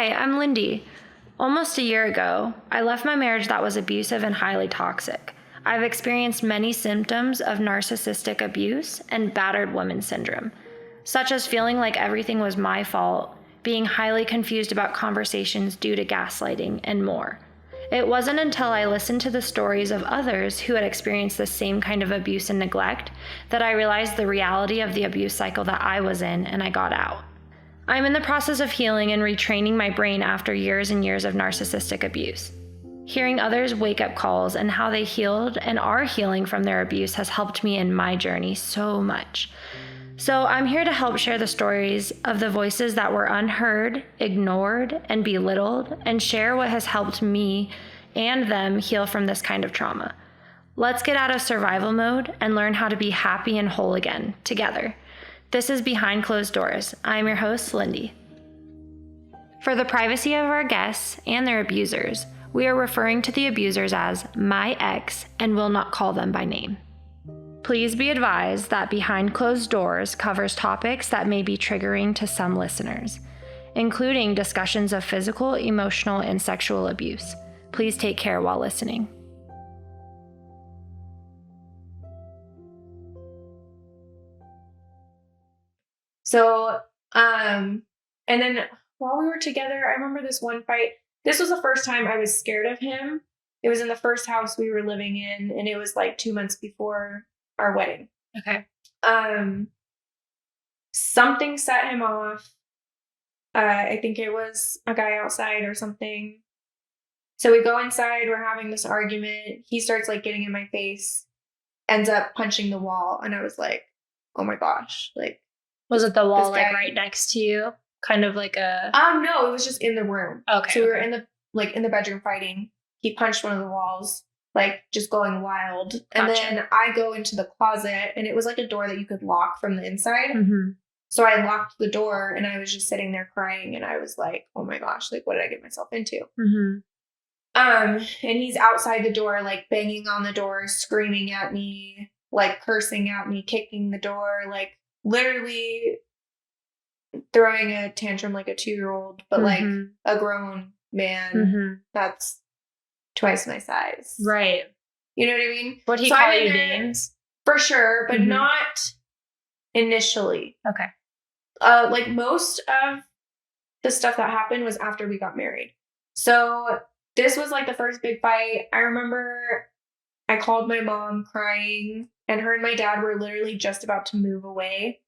Hi, I'm Lindy. Almost a year ago, I left my marriage that was abusive and highly toxic. I've experienced many symptoms of narcissistic abuse and battered woman syndrome, such as feeling like everything was my fault, being highly confused about conversations due to gaslighting, and more. It wasn't until I listened to the stories of others who had experienced the same kind of abuse and neglect that I realized the reality of the abuse cycle that I was in, and I got out. I'm in the process of healing and retraining my brain after years and years of narcissistic abuse. Hearing others' wake-up calls and how they healed and are healing from their abuse has helped me in my journey so much. So I'm here to help share the stories of the voices that were unheard, ignored, and belittled, and share what has helped me and them heal from this kind of trauma. Let's get out of survival mode and learn how to be happy and whole again, together. This is Behind Closed Doors. I'm your host, Lindy. For the privacy of our guests and their abusers, we are referring to the abusers as my ex and will not call them by name. Please be advised that Behind Closed Doors covers topics that may be triggering to some listeners, including discussions of physical, emotional, and sexual abuse. Please take care while listening. So, and then while we were together, I remember this one fight. This was the first time I was scared of him. It was in the first house we were living in, and it was like 2 months before our wedding. Okay. Something set him off. I think it was a guy outside or something. So we go inside, we're having this argument. He starts like getting in my face, ends up punching the wall. And I was like, oh my gosh, like, was it the wall like right next to you? Kind of like a... No, it was just in the room. Okay. So we were in the bedroom fighting. He punched one of the walls, like just going wild. And then I go into the closet, and it was like a door that you could lock from the inside. Mm-hmm. So I locked the door, and I was just sitting there crying, and I was like, oh my gosh, like what did I get myself into? Mm-hmm. And he's outside the door, like banging on the door, screaming at me, like cursing at me, kicking the door, like literally throwing a tantrum like a 2-year-old, but like a grown man that's twice my size. Right. You know what I mean? Would he call you names? For sure, but not initially. Okay. Like most of the stuff that happened was after we got married. So this was like the first big fight. I remember I called my mom crying, and her and my dad were literally just about to move away.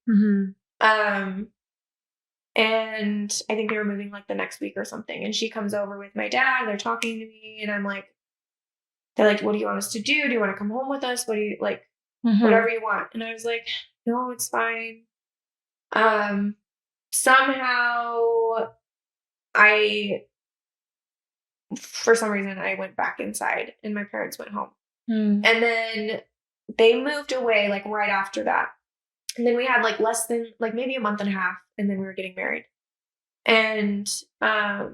And I think they were moving like the next week or something. And she comes over with my dad. They're talking to me, and I'm like, they're like, what do you want us to do? Do you want to come home with us? What do you like? Whatever you want. And I was like, no, it's fine. Somehow for some reason, I went back inside, and my parents went home. And then they moved away like right after that. And then we had like less than like maybe a month and a half, and then we were getting married. And I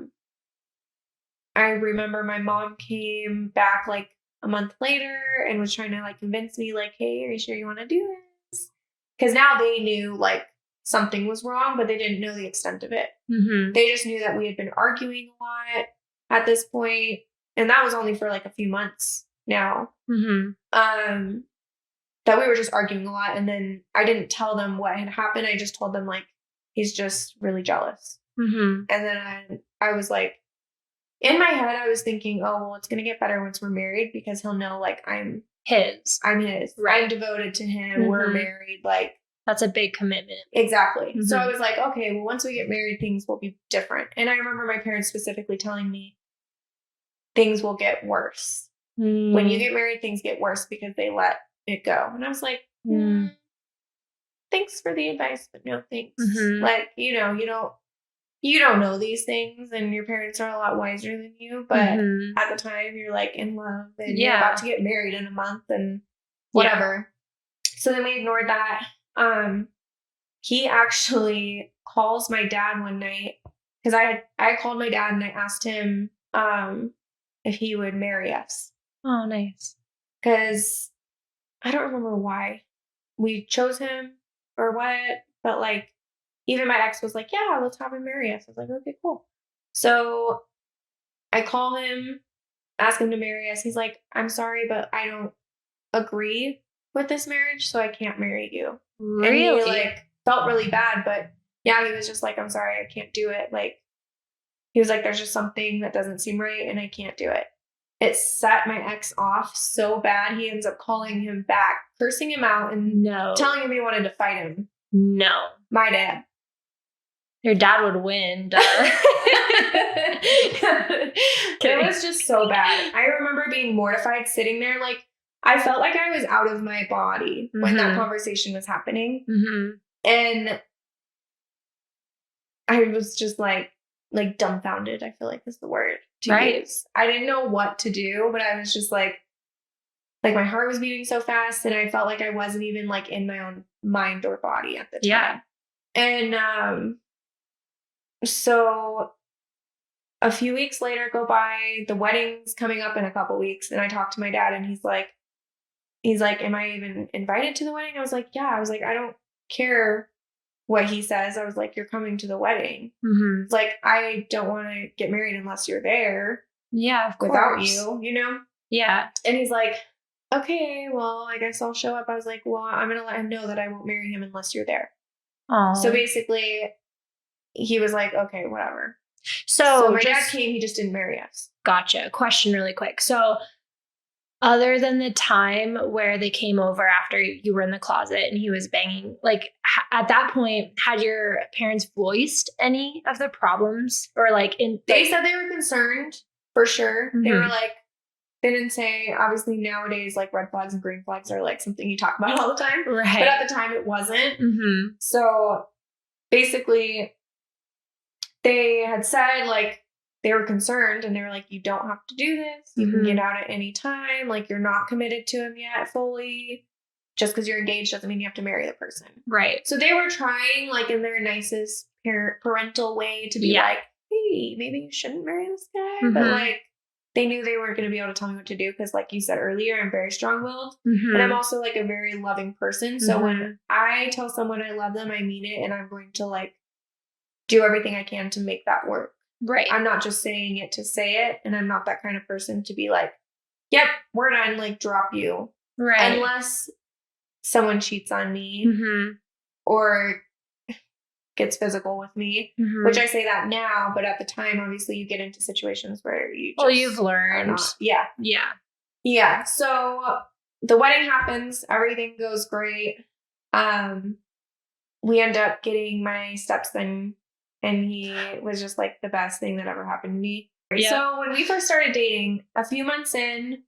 remember my mom came back like a month later and was trying to like convince me like, hey, are you sure you want to do this? Because now they knew like something was wrong, but they didn't know the extent of it. They just knew that we had been arguing a lot at this point, and that was only for like a few months now. That we were just arguing a lot, and then I didn't tell them what had happened. I just told them like, he's just really jealous. And then I was like, in my head, I was thinking, oh, well, it's going to get better once we're married, because he'll know like I'm his. Right. I'm devoted to him. We're married. Like, that's a big commitment. Exactly. So I was like, okay, well, once we get married, things will be different. And I remember my parents specifically telling me things will get worse. When you get married, things get worse because they let it go. And I was like, thanks for the advice, but no thanks. Like, you don't know these things, and your parents are a lot wiser than you, but at the time you're like in love, and you're about to get married in a month and whatever. So then we ignored that. He actually calls my dad one night, because I called my dad and I asked him if he would marry us. Oh, nice. Because I don't remember why we chose him or what, but like even my ex was like, yeah, let's have him marry us. I was like, okay, cool. So I call him, ask him to marry us. He's like, I'm sorry, but I don't agree with this marriage, so I can't marry you. Really? And he like felt really bad, but yeah, he was just like, I'm sorry, I can't do it. Like, he was like, there's just something that doesn't seem right and I can't do it. It set my ex off so bad. He ends up calling him back, cursing him out, and telling him he wanted to fight him. No. My dad. Your dad would win. Duh. It was just so bad. I remember being mortified sitting there. Like, I felt like I was out of my body when that conversation was happening. And I was just like dumbfounded, I feel like is the word to use. I didn't know what to do, but I was just like my heart was beating so fast and I felt like I wasn't even like in my own mind or body at the time. And so a few weeks later go by, the wedding's coming up in a couple weeks, and I talked to my dad and he's like, am I even invited to the wedding? I was like, yeah. I was like, I don't care what he says. I was like, you're coming to the wedding. It's like, I don't want to get married unless you're there. Yeah, of without course. you know? Yeah. And he's like, okay, well, I guess I'll show up. I was like, well, I'm going to let him know that I won't marry him unless you're there. Aww. So basically, he was like, okay, whatever. So my dad came, he just didn't marry us. Gotcha. Question really quick. So other than the time where they came over after you were in the closet and he was banging, like at that point, had your parents voiced any of the problems or like they said they were concerned for sure. They were like, they didn't say, obviously nowadays, like red flags and green flags are like something you talk about all the time. Right. But at the time it wasn't. So basically they had said like, they were concerned and they were like, you don't have to do this. You can get out at any time. Like, you're not committed to him yet fully. Just because you're engaged doesn't mean you have to marry the person. Right. So they were trying, like, in their nicest parental way to be like, hey, maybe you shouldn't marry this guy. But, like, they knew they weren't going to be able to tell me what to do because, like you said earlier, I'm very strong-willed. And I'm also, like, a very loving person. So when I tell someone I love them, I mean it. And I'm going to, like, do everything I can to make that work. Right. I'm not just saying it to say it. And I'm not that kind of person to be like, yep, we're done, like drop you. Right. Unless someone cheats on me or gets physical with me, which I say that now, but at the time, obviously you get into situations where you just you've learned. Yeah. Yeah. Yeah. So the wedding happens. Everything goes great. We end up getting my stepson. And he was just like the best thing that ever happened to me. Yeah. So when we first started dating, a few months in,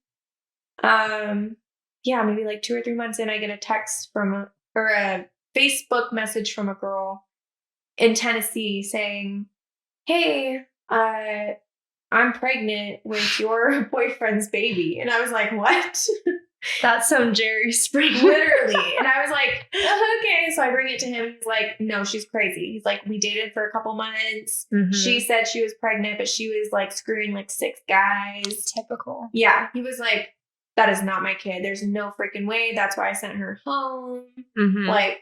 maybe like 2 or 3 months in, I get a text or a Facebook message from a girl in Tennessee saying, hey, I'm pregnant with your boyfriend's baby. And I was like, what? That's some Jerry Springer. Literally. And I was like, okay. So I bring it to him. He's like, no, she's crazy. He's like, we dated for a couple months. She said she was pregnant, but she was like screwing like 6 guys. Typical. Yeah. He was like, that is not my kid. There's no freaking way. That's why I sent her home. Like,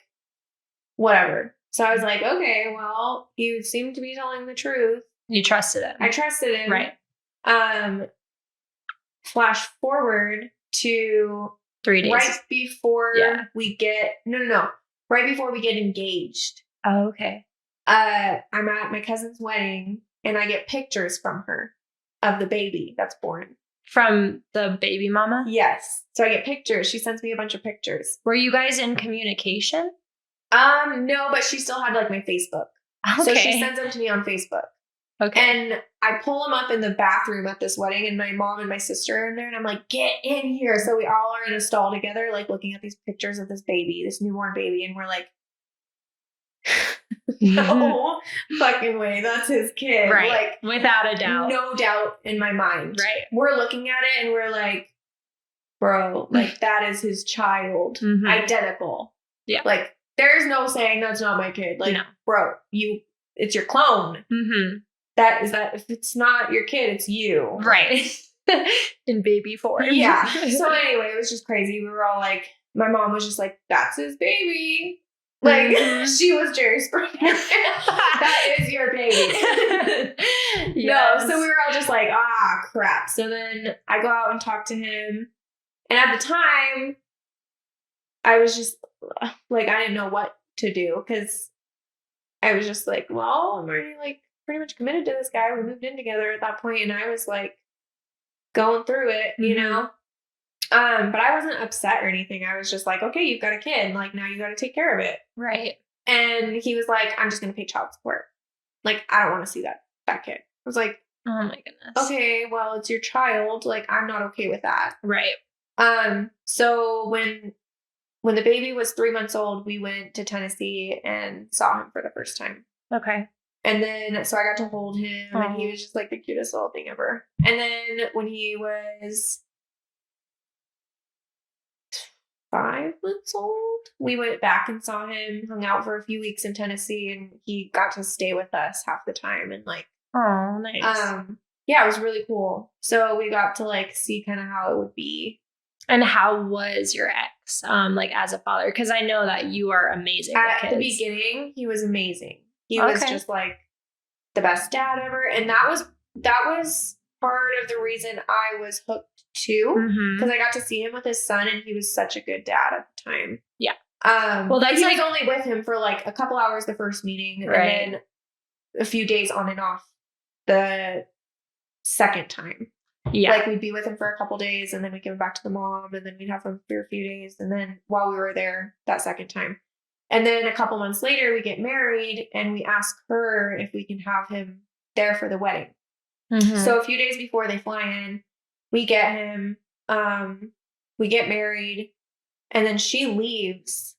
whatever. So I was like, okay, well, you seem to be telling the truth. You trusted him. I trusted him. Right. Flash forward to 3 days. Right before we get right before we get engaged. Oh, okay. I'm at my cousin's wedding and I get pictures from her of the baby that's born. From the baby mama? Yes. So I get pictures. She sends me a bunch of pictures. Were you guys in communication? No, but she still had like my Facebook. Okay. So she sends them to me on Facebook. Okay. And I pull them up in the bathroom at this wedding and my mom and my sister are in there and I'm like, get in here. So we all are in a stall together, like looking at these pictures of this baby, this newborn baby. And we're like, no fucking way. That's his kid. Right. Like, without a doubt. No doubt in my mind. Right. We're looking at it and we're like, bro, like that is his child. Identical. Yeah. Like there's no saying that's not my kid. Like, bro, it's your clone. That if it's not your kid, it's you. Right. In baby form. Yeah. So anyway, it was just crazy. We were all like, my mom was just like, that's his baby. Like, she was Jerry's sperm donor. That is your baby. Yes. No, so we were all just like, crap. So then I go out and talk to him. And at the time, I was just like, I didn't know what to do because I was just like, well, I'm already like pretty much committed to this guy. We moved in together at that point, and I was like going through it, you know? But I wasn't upset or anything. I was just like, okay, you've got a kid. Like, now you got to take care of it. Right. And he was like, I'm just going to pay child support. Like, I don't want to see that kid. I was like, oh my goodness. Okay, well, it's your child. Like, I'm not okay with that. Right. So when the baby was 3 months old, we went to Tennessee and saw him for the first time. Okay. And then, so I got to hold him, and he was just like the cutest little thing ever. And then when he was 5 months old, we went back and saw him, hung out for a few weeks in Tennessee, and he got to stay with us half the time. And like, oh, nice. Yeah, it was really cool. So we got to like see kind of how it would be. And how was your ex, like as a father? Because I know that you are amazing at the beginning. He was amazing. He was just like the best dad ever, and that was part of the reason I was hooked too, because I got to see him with his son, and he was such a good dad at the time. Yeah. Well, he was only with him for like a couple hours the first meeting, and then a few days on and off the second time. Yeah. Like, we'd be with him for a couple days, and then we'd give him back to the mom, and then we'd have him for a few days, and then while we were there that second time. And then a couple months later, we get married, and we ask her if we can have him there for the wedding. So a few days before they fly in, we get him, we get married, and then she leaves,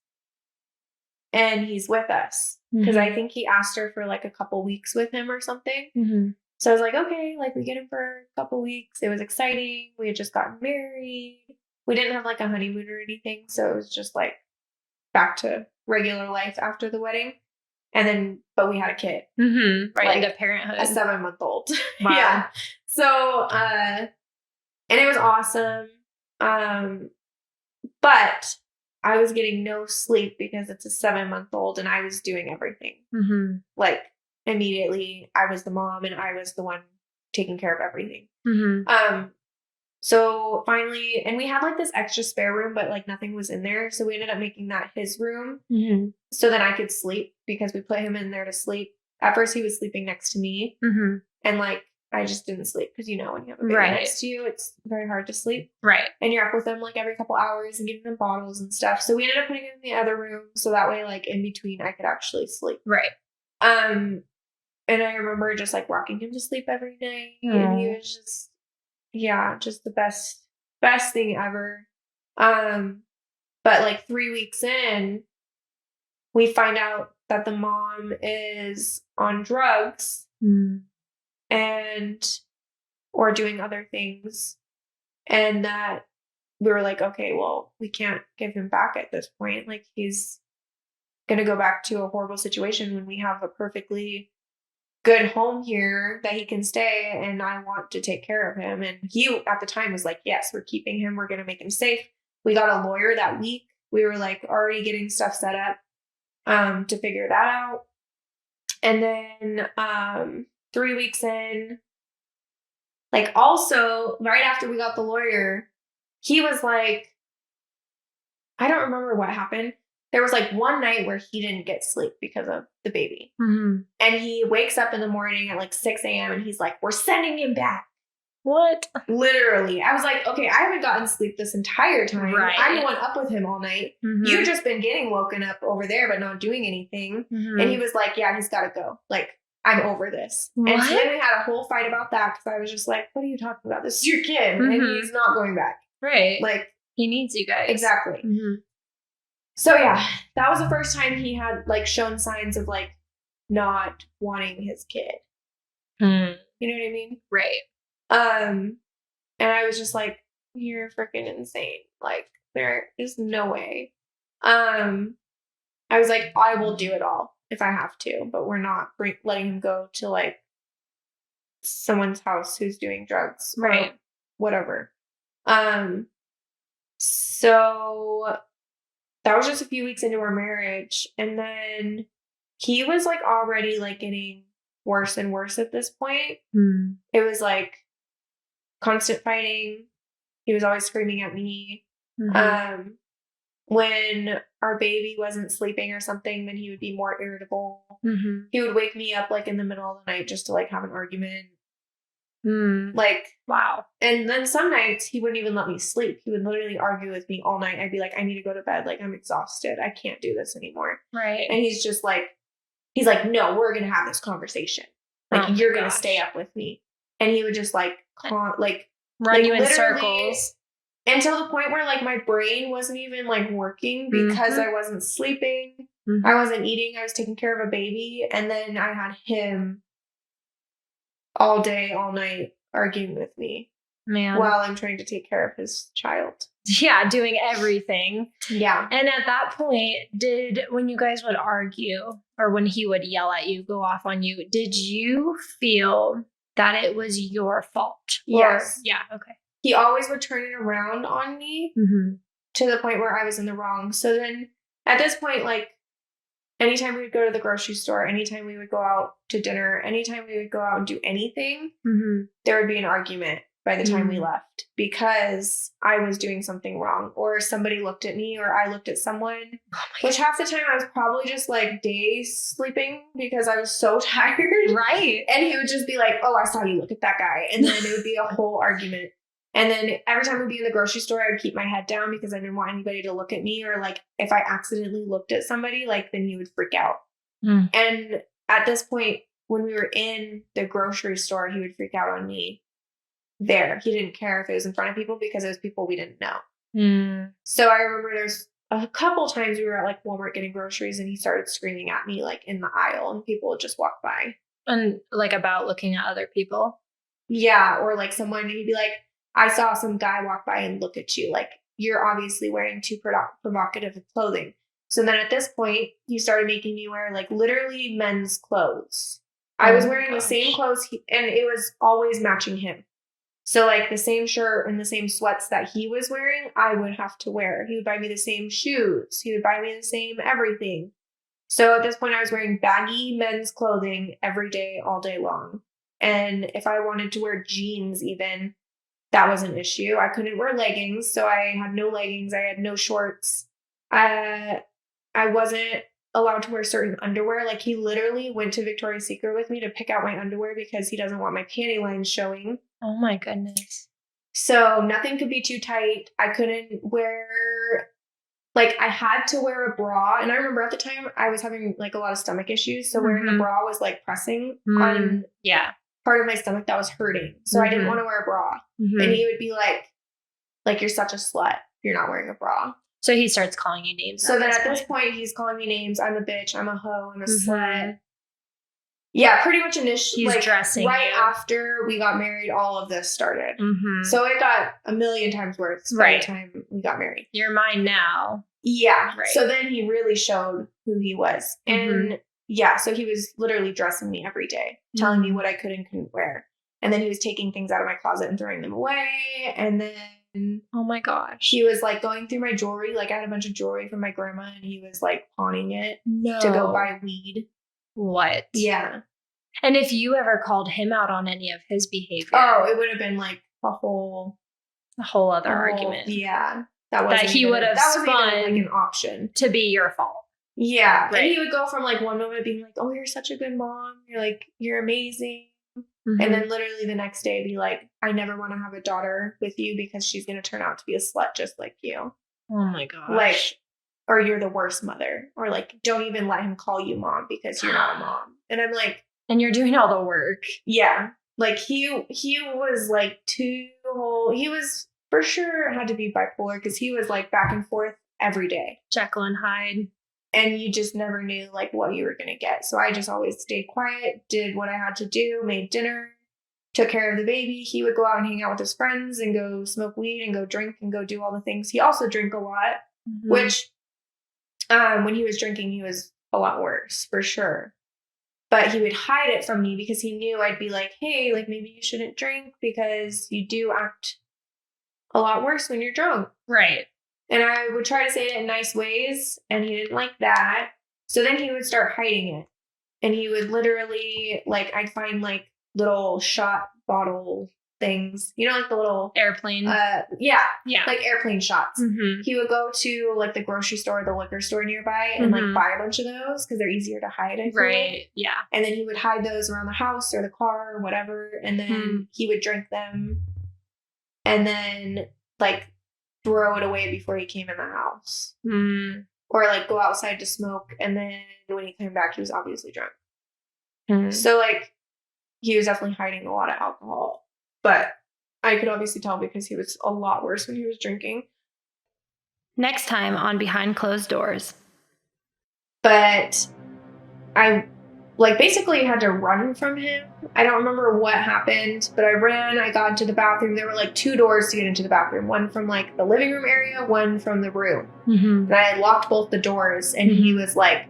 and he's with us. Because I think he asked her for like a couple weeks with him or something. So I was like, okay, like we get him for a couple weeks. It was exciting. We had just gotten married. We didn't have like a honeymoon or anything. So it was just like back to regular life after the wedding. And then, but we had a kid. Right, like into parenthood. A 7-month-old. Wow. Yeah. So, and it was awesome. But I was getting no sleep because it's a 7-month-old, and I was doing everything. Like, immediately, I was the mom, and I was the one taking care of everything. So finally, and we had like this extra spare room, but like nothing was in there. So we ended up making that his room so that I could sleep, because we put him in there to sleep. At first, he was sleeping next to me, and like I just didn't sleep because, you know, when you have a baby next to you, it's very hard to sleep. Right. And you're up with him like every couple hours and getting them bottles and stuff. So we ended up putting him in the other room so that way, like in between, I could actually sleep. Right. And I remember just like rocking him to sleep every night, and he was just, just the best thing ever. But like 3 weeks in, we find out that the mom is on drugs and or doing other things, and that we were like, okay, well, we can't give him back at this point. Like, he's gonna go back to a horrible situation when we have a perfectly good home here that he can stay, and I want to take care of him. And he at the time was like, yes, we're keeping him, we're gonna make him safe. We got a lawyer that week. We were like already getting stuff set up to figure that out. And then 3 weeks in, like, also right after we got the lawyer, he was like, I don't remember what happened. There was like one night where he didn't get sleep because of the baby. And he wakes up in the morning at like 6 a.m. and he's like, we're sending him back. What? Literally. I was like, okay, I haven't gotten sleep this entire time. Right. I'm the one up with him all night. You've just been getting woken up over there, but not doing anything. And he was like, yeah, he's got to go. Like, I'm over this. What? And so then we had a whole fight about that, because I was just like, what are you talking about? This is your kid. And he's not going back. Right. Like, he needs you guys. Exactly. So yeah, that was the first time he had like shown signs of like not wanting his kid. You know what I mean? Right. And I was just like, you're freaking insane. Like, there is no way. I was like, I will do it all if I have to, but we're not letting him go to like someone's house who's doing drugs, right? Or whatever. So that was just a few weeks into our marriage. And then he was like already like getting worse and worse at this point. It was like constant fighting. He was always screaming at me. When our baby wasn't sleeping or something, then he would be more irritable. He would wake me up like in the middle of the night just to like have an argument. Like, wow. And then some nights he wouldn't even let me sleep. He would literally argue with me all night. I'd be like, I need to go to bed. Like, I'm exhausted. I can't do this anymore. Right. And he's like, no, we're going to have this conversation. Like, you're going to stay up with me. And he would just like run you in circles. Until the point where like my brain wasn't even like working because I wasn't sleeping. I wasn't eating. I was taking care of a baby. And then I had him all day, all night arguing with me. Man. While I'm trying to take care of his child. Yeah, doing everything. Yeah. And at that point, when you guys would argue or when he would yell at you, go off on you, did you feel that it was your fault? Yes. Yeah, okay. He always would turn it around on me to the point where I was in the wrong. So then at this point, like, anytime we would go to the grocery store, anytime we would go out to dinner, anytime we would go out and do anything, there would be an argument by the time we left because I was doing something wrong or somebody looked at me or I looked at someone, which half the time I was probably just like day sleeping because I was so tired. Right. And he would just be like, oh, I saw you look at that guy. And then it would be a whole argument. And then every time we'd be in the grocery store, I would keep my head down because I didn't want anybody to look at me. Or like if I accidentally looked at somebody, like then he would freak out. And at this point, when we were in the grocery store, he would freak out on me there. He didn't care if it was in front of people because it was people we didn't know. So I remember there's a couple times we were at like Walmart getting groceries and he started screaming at me like in the aisle and people would just walk by. And like about looking at other people? Yeah. Or like someone, he'd be like, I saw some guy walk by and look at you. Like, you're obviously wearing too provocative of clothing. So then at this point, he started making me wear like literally men's clothes. I was wearing the same clothes and it was always matching him. So like the same shirt and the same sweats that he was wearing, I would have to wear. He would buy me the same shoes. He would buy me the same everything. So at this point, I was wearing baggy men's clothing every day, all day long. And if I wanted to wear jeans even, that was an issue. I couldn't wear leggings, so I had no leggings. I had no shorts. I wasn't allowed to wear certain underwear. Like he literally went to Victoria's Secret with me to pick out my underwear because he doesn't want my panty lines showing. Oh my goodness. So nothing could be too tight. I couldn't wear, like I had to wear a bra. And I remember at the time I was having like a lot of stomach issues. So wearing a bra was like pressing on part of my stomach that was hurting. So I didn't want to wear a bra. And he would be like, you're such a slut. You're not wearing a bra. So he starts calling you names. So then at this point, he's calling me names. I'm a bitch. I'm a hoe. I'm a slut. Yeah, pretty much initially. He's dressing right after we got married, all of this started. So it got a million times worse by the time we got married. You're mine now. Yeah. Right. So then he really showed who he was. And yeah, so he was literally dressing me every day, telling me what I could and couldn't wear. And then he was taking things out of my closet and throwing them away. And then, oh my gosh, he was like going through my jewelry. Like I had a bunch of jewelry from my grandma and he was like pawning it to go buy weed. What? Yeah. And if you ever called him out on any of his behavior, it would have been like a whole other argument. Yeah. That he would have spun like an option to be your fault. Yeah. Right. And he would go from like one moment being like, oh, you're such a good mom. You're like, you're amazing. And then literally the next day be like, I never want to have a daughter with you because she's going to turn out to be a slut just like you. Oh my gosh. Like, or you're the worst mother. Or like, don't even let him call you mom because you're not a mom. And I'm like. And you're doing all the work. Yeah. Like he was like he was for sure had to be bipolar because he was like back and forth every day. Jekyll and Hyde. And you just never knew like what you were going to get. So I just always stayed quiet, did what I had to do, made dinner, took care of the baby. He would go out and hang out with his friends and go smoke weed and go drink and go do all the things. He also drank a lot, which when he was drinking, he was a lot worse for sure. But he would hide it from me because he knew I'd be like, hey, like maybe you shouldn't drink because you do act a lot worse when you're drunk. Right. And I would try to say it in nice ways, and he didn't like that. So then he would start hiding it. And he would literally, like, I'd find, like, little shot bottle things. You know, like the little... Airplane. Yeah. Like airplane shots. Mm-hmm. He would go to, like, the grocery store, the liquor store nearby, and, like, buy a bunch of those because they're easier to hide, I feel like. Yeah. And then he would hide those around the house or the car or whatever. And then he would drink them. And then, like, throw it away before he came in the house. Or, like, go outside to smoke. And then when he came back, he was obviously drunk. So, like, he was definitely hiding a lot of alcohol. But I could obviously tell because he was a lot worse when he was drinking. Next time on Behind Closed Doors. But I, like, basically had to run from him. I don't remember what happened, but I ran. I got into the bathroom. There were, like, 2 doors to get into the bathroom. One from, like, the living room area, one from the room. And I had locked both the doors, and he was, like,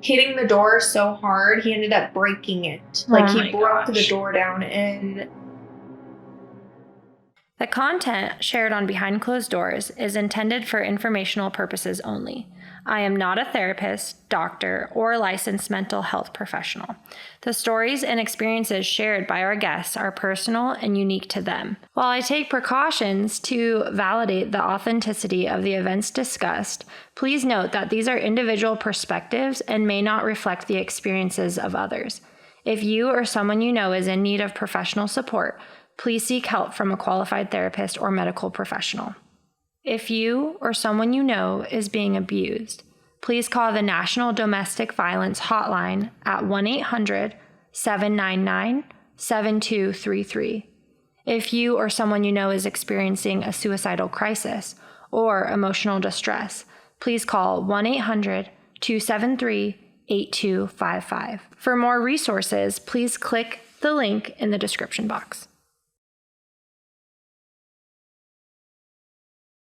hitting the door so hard, he ended up breaking it. Like, he broke the door down, and... The content shared on Behind Closed Doors is intended for informational purposes only. I am not a therapist, doctor, or licensed mental health professional. The stories and experiences shared by our guests are personal and unique to them. While I take precautions to validate the authenticity of the events discussed, please note that these are individual perspectives and may not reflect the experiences of others. If you or someone you know is in need of professional support, please seek help from a qualified therapist or medical professional. If you or someone you know is being abused, please call the National Domestic Violence Hotline at 1-800-799-7233. If you or someone you know is experiencing a suicidal crisis or emotional distress, please call 1-800-273-8255. For more resources, please click the link in the description box.